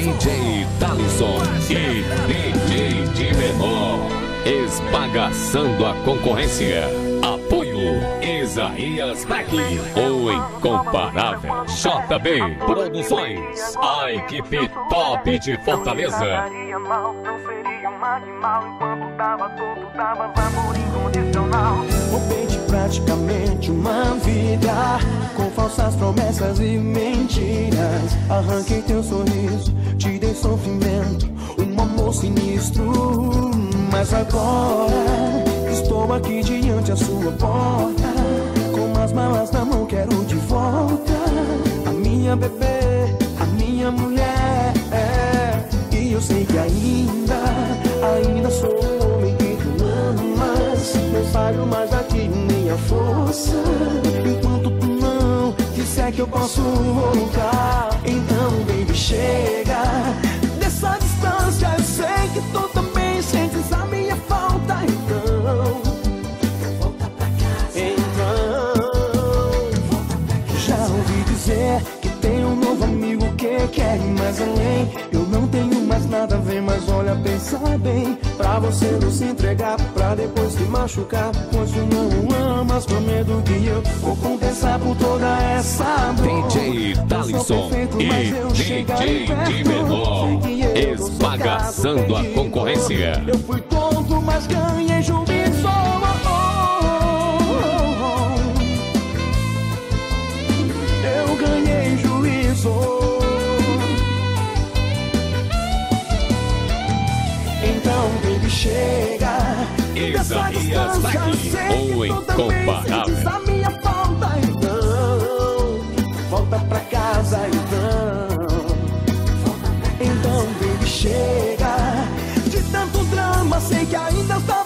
DJ Talisson e DJ de menor, esbagaçando a concorrência. Apoio Isaías Black, o incomparável JB Produções, a equipe top de Fortaleza. Não seria um animal enquanto tava todo, dava amor incondicional. Roubei praticamente uma vida com falsas promessas e mentiras. Arranquei teu sorriso, te dei sofrimento, um amor sinistro. Mas agora estou aqui diante a sua porta, com as malas na mão quero de volta a minha bebê, a minha mulher. E eu sei que ainda sou o homem que tu amas. Não saio mais daqui nem a força, enquanto tu não disser que eu posso voltar. Então baby, chega dessa distância. Eu sei que tu também sentes a minha falta. Então volta pra casa. Já ouvi dizer que tem um novo amigo que quer ir mais além. Eu não tenho mais nada a ver, mas olha, pensa bem, pra você não se entregar, pra depois se machucar. Pois tu não amas, com medo que eu vou compensar por toda essa dor. DJ Talisson e DJ de menor, esbagaçando a concorrência. Eu fui tonto, mas ganhei juízo. Eu ganhei juízo. Então, baby, chega dessa Isaías distância. Black, o incomparável. A minha falta, então volta pra casa, então baby, chega de tanto drama. Sei que ainda está